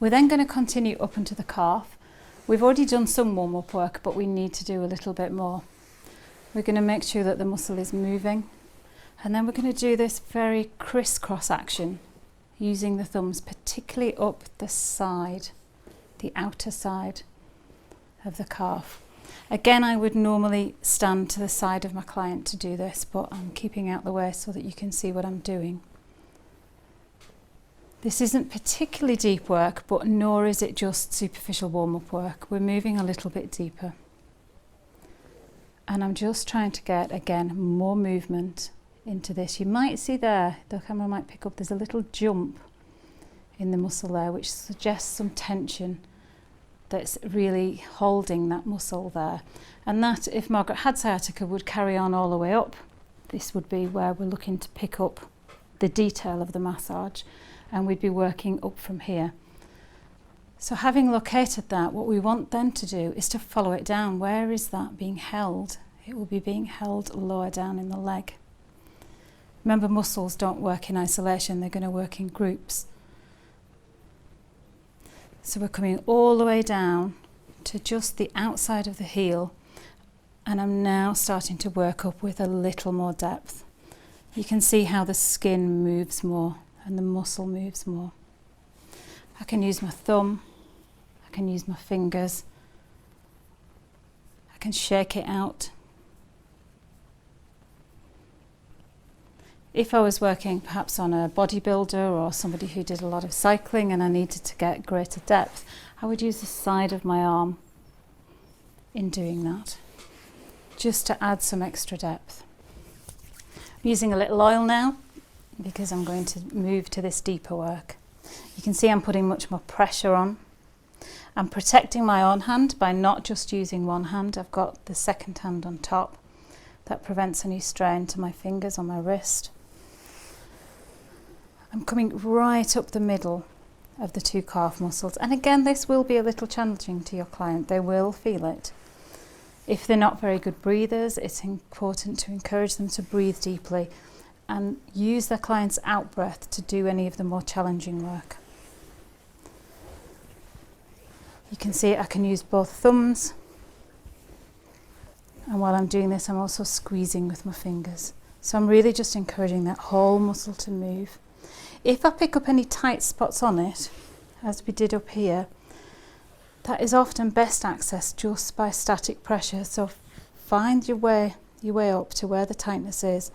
We're then going to continue up into the calf. We've already done some warm-up work, but we need to do a little bit more. We're going to make sure that the muscle is moving, and then we're going to do this very crisscross action using the thumbs, particularly up the side, the outer side of the calf. Again, I would normally stand to the side of my client to do this, but I'm keeping out the way so that you can see what I'm doing. This isn't particularly deep work, but nor is it just superficial warm-up work. We're moving a little bit deeper. And I'm just trying to get, again, more movement into this. You might see there, the camera might pick up, there's a little jump in the muscle there, which suggests some tension that's really holding that muscle there. And that, if Margaret had sciatica, would carry on all the way up. This would be where we're looking to pick up the detail of the massage, and we'd be working up from here. So having located that, what we want then to do is to follow it down. Where is that being held? It will be being held lower down in the leg. Remember, muscles don't work in isolation, they're going to work in groups. So we're coming all the way down to just the outside of the heel, and I'm now starting to work up with a little more depth. You can see how the skin moves more and the muscle moves more. I can use my thumb, I can use my fingers, I can shake it out. If I was working perhaps on a bodybuilder or somebody who did a lot of cycling and I needed to get greater depth, I would use the side of my arm in doing that, just to add some extra depth. I'm using a little oil now because I'm going to move to this deeper work. You can see I'm putting much more pressure on. I'm protecting my own hand by not just using one hand. I've got the second hand on top. That prevents any strain to my fingers or my wrist. I'm coming right up the middle of the two calf muscles. And again, this will be a little challenging to your client. They will feel it. If they're not very good breathers, it's important to encourage them to breathe deeply and use their client's out-breath to do any of the more challenging work. You can see I can use both thumbs, and while I'm doing this, I'm also squeezing with my fingers. So I'm really just encouraging that whole muscle to move. If I pick up any tight spots on it, as we did up here, that is often best accessed just by static pressure. So find your way up to where the tightness is,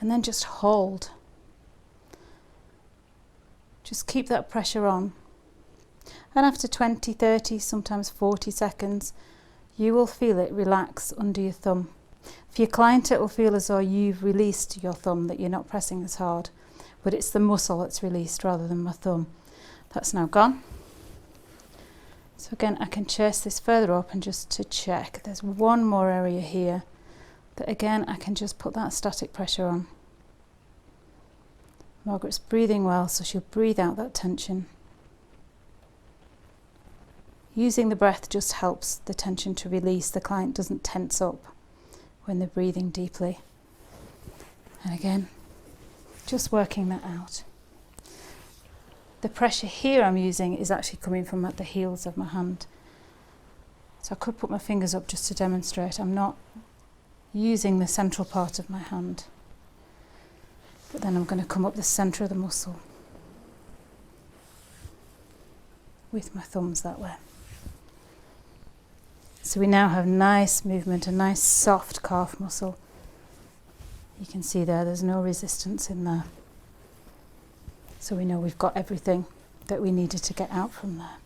and then just hold. Just keep that pressure on. And after 20, 30, sometimes 40 seconds, you will feel it relax under your thumb. For your client, it will feel as though you've released your thumb, that you're not pressing as hard, but it's the muscle that's released rather than my thumb. That's now gone. So again, I can chase this further up and just to check. There's one more area here that again, I can just put that static pressure on. Margaret's breathing well, so she'll breathe out that tension. Using the breath just helps the tension to release. The client doesn't tense up when they're breathing deeply. And again, just working that out. The pressure here I'm using is actually coming from at the heels of my hand. So I could put my fingers up just to demonstrate. I'm not using the central part of my hand. But then I'm going to come up the centre of the muscle with my thumbs that way. So we now have nice movement, a nice soft calf muscle. You can see there's no resistance in there. So we know we've got everything that we needed to get out from there.